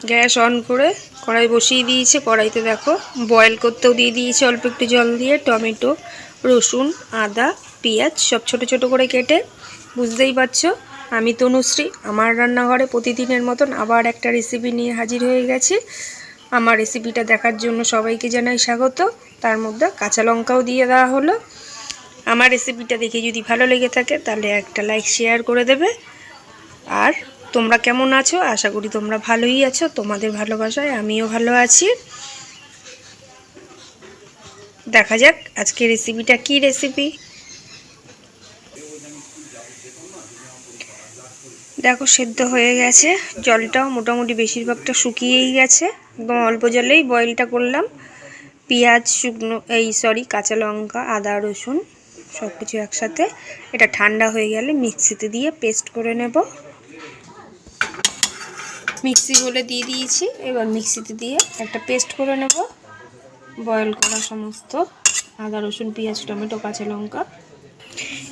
Gas on করে কড়াই বসিয়ে দিয়েছে। কড়াইতে দেখো বয়েল করতেও দিয়ে দিয়েছে অল্প একটু জল দিয়ে। টমেটো, রসুন, আদা, পেঁয়াজ সব ছোট ছোট করে কেটে। বুঝতেই পারছো আমি তনুশ্রী আমার রান্নাঘরে প্রতিদিনের মতন আবার একটা রেসিপি নিয়ে হাজির হয়ে গেছি। আমার রেসিপিটা দেখার জন্য সবাইকে জানাই স্বাগত। তার মধ্যে কাঁচা লঙ্কাও দিয়ে দেওয়া হলো। আমার রেসিপিটা দেখে যদি ভালো লেগে থাকে তাহলে একটা লাইক শেয়ার করে দেবে। আর তোমরা কেমন আছো? আশা করি তোমরা ভালোই আছো। তোমাদের ভালোবাসায় আমিও ভালো আছি। দেখা যাক আজকে রেসিপিটা কি রেসিপি। দেখো সেদ্ধ হয়ে গেছে, জলটাও মোটামুটি বেশিরভাগটা শুকিয়েই গেছে। একদম অল্প জলেই বয়েলটা করলাম। পেঁয়াজ, কাঁচা লঙ্কা, আদা, রসুন সব কিছু একসাথে। এটা ঠান্ডা হয়ে গেলে মিক্সিতে দিয়ে পেস্ট করে নেব। মিক্সি বলে দিয়ে দিয়েছি, এবার মিক্সিতে দিয়ে একটা পেস্ট করে নেব। বয়েল করা সমস্ত আদা, রসুন, পেঁয়াজ, টমেটো, কাঁচা লঙ্কা।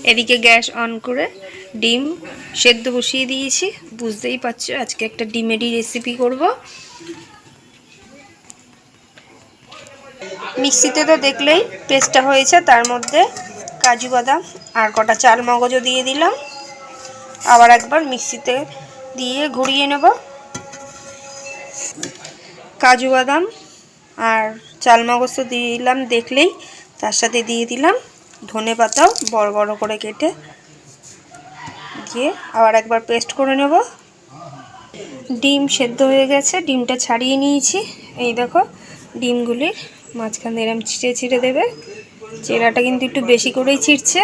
এদিকে গ্যাস অন করে ডিম সেদ্ধ বসিয়ে দিয়েছি। বুঝতেই পারছো আজকে একটা ডিমেরই রেসিপি করব। মিক্সিতে তো দেখলেই পেস্টটা হয়েছে, তার মধ্যে কাজু বাদাম আর কটা চাল মগজও দিয়ে দিলাম। আবার একবার মিক্সিতে দিয়ে ঘুরিয়ে নেব। কাজু বাদাম আর চাল মগজ তো দিয়ে দিলাম দেখলেই, তার সাথে দিয়ে দিলাম ধনে পাতাও বড় বড় করে কেটে দিয়ে আবার একবার পেস্ট করে নেব। ডিম সেদ্ধ হয়ে গেছে, ডিমটা ছাড়িয়ে নিয়েছি। এই দেখো ডিমগুলির মাঝখানে এরম ছিঁড়ে ছিঁড়ে দেবে। চেরাটা কিন্তু একটু বেশি করেই ছিঁড়ছে।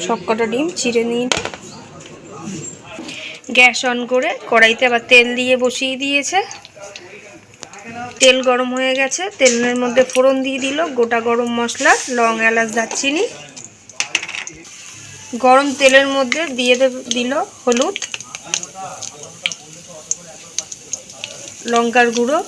সবকটা ডিম ছিঁড়ে নিয়ে গ্যাস অন করে কড়াইতে আবার তেল দিয়ে বসিয়ে দিয়েছে। তেল গরম হয়ে গেছে, তেলের মধ্যে ফোড়ন দিয়ে দিল গোটা গরম মশলা, লং, এলাচ, দারচিনি। গরম তেলের মধ্যে দিয়ে দিল হলুদ, লঙ্কার গুঁড়ো,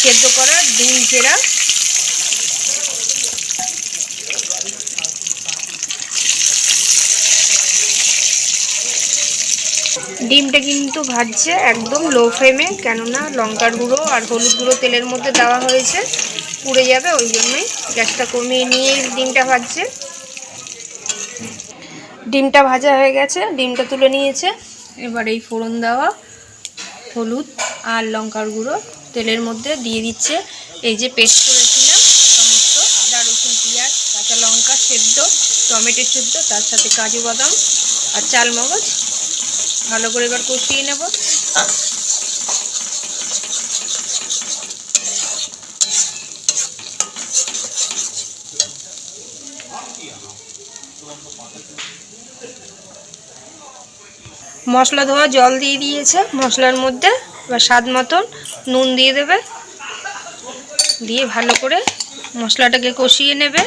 সেদ্ধ করা ডিম চেরা, ডিমটা কিন্তু ভাজছে একদম লো ফ্লেমে, কেননা লঙ্কার গুঁড়ো আর হলুদ গুঁড়ো তেলের মধ্যে দেওয়া হয়েছে, পুড়ে যাবে, ওই জন্যই গ্যাসটা কমিয়ে নিয়েই ডিমটা ভাজছে। ডিমটা ভাজা হয়ে গেছে, ডিমটা তুলে নিয়েছে। এবার এই ফোড়ন দেওয়া হলুদ আর লঙ্কার গুঁড়ো তেলের মধ্যে দিয়ে দিচ্ছে এই যে পেস্ট করেছিলাম সমস্ত আদা, রসুন, পেঁয়াজ, কাঁচা লঙ্কা সেদ্ধ, টমেটো সেদ্ধ, তার সাথে কাজু বাদাম আর চাল মগজ। ভালো করে এবার কষিয়ে নেব। মশলা ধোয়া জল দিয়ে দিয়েছে মশলার মধ্যে। এবার স্বাদ মতন নুন দিয়ে দেবে, দিয়ে ভালো করে মশলাটাকে কষিয়ে নেবে।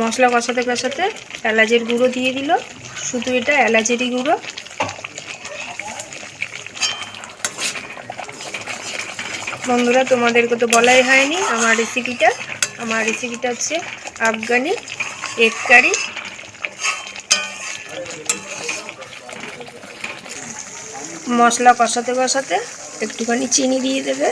মশলা কষাতে কষাতে এলাচের গুঁড়ো দিয়ে দিল, শুধু এটা এলাচেরই গুঁড়ো। বন্ধুরা তোমাদেরকে তো বলাই হয়নি আমার রেসিপিটা হচ্ছে আফগানি এগ কারি। মশলা কষাতে কষাতে একটুখানি চিনি দিয়ে দেবে।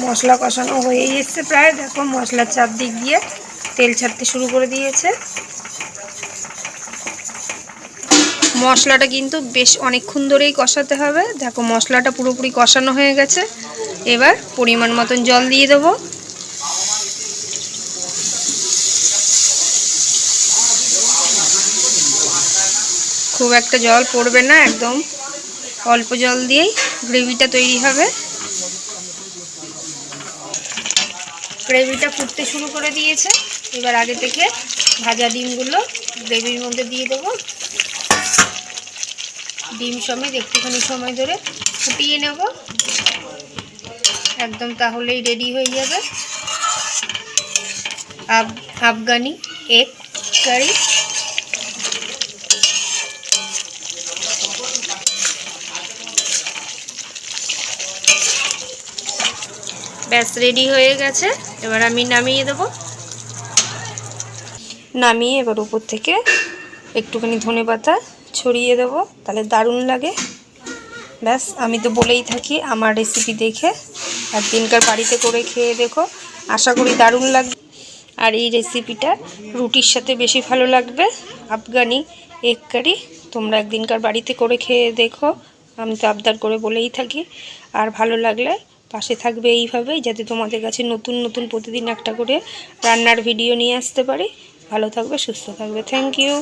মশলা কষানো হয়েই এসছে প্রায়, দেখো মশলার চারদিক দিয়ে তেল ছাড়তে শুরু করে দিয়েছে। মশলাটা কিন্তু বেশ অনেকক্ষণ ধরেই কষাতে হবে। দেখো মশলাটা পুরোপুরি কষানো হয়ে গেছে। এবার পরিমাণ মতন জল দিয়ে দেবো। খুব একটা জল পড়বে না, একদম অল্প জল দিয়েই গ্রেভিটা তৈরি হবে। গ্রেভিটা ফুটতে শুরু করে দিয়েছে। এবার আগে থেকে ভাজা ডিমগুলো গ্রেভির মধ্যে দিয়ে দেবো। ডিম সমেত একটুখানি সময় ধরে ফুটিয়ে নেব, একদম তাহলেই রেডি হয়ে যাবে আফগানি এগ কারি। ব্যাস রেডি হয়ে গেছে। এবার আমি নামিয়ে দেব। নামিয়ে এবার উপর থেকে একটুখানি ধনেপাতা ছড়িয়ে দেব, তাহলে দারুণ লাগে। ব্যাস, আমি তো বলেই থাকি আমার রেসিপি দেখে একদিনকার বাড়িতে করে খেয়ে দেখো, আশা করি দারুণ লাগবে। আর এই রেসিপিটা রুটির সাথে বেশি ভালো লাগবে, আফগানি এগ কারি। তোমরা একদিনকার বাড়িতে করে খেয়ে দেখো, আমি তো আবদার করে বলেই থাকি। আর ভালো লাগলে পাশে থাকবে এইভাবেই, যাতে তোমাদের কাছে নতুন নতুন প্রতিদিন একটা করে রান্নার ভিডিও নিয়ে আসতে পারি। ভালো থাকবে, সুস্থ থাকবে। Thank you.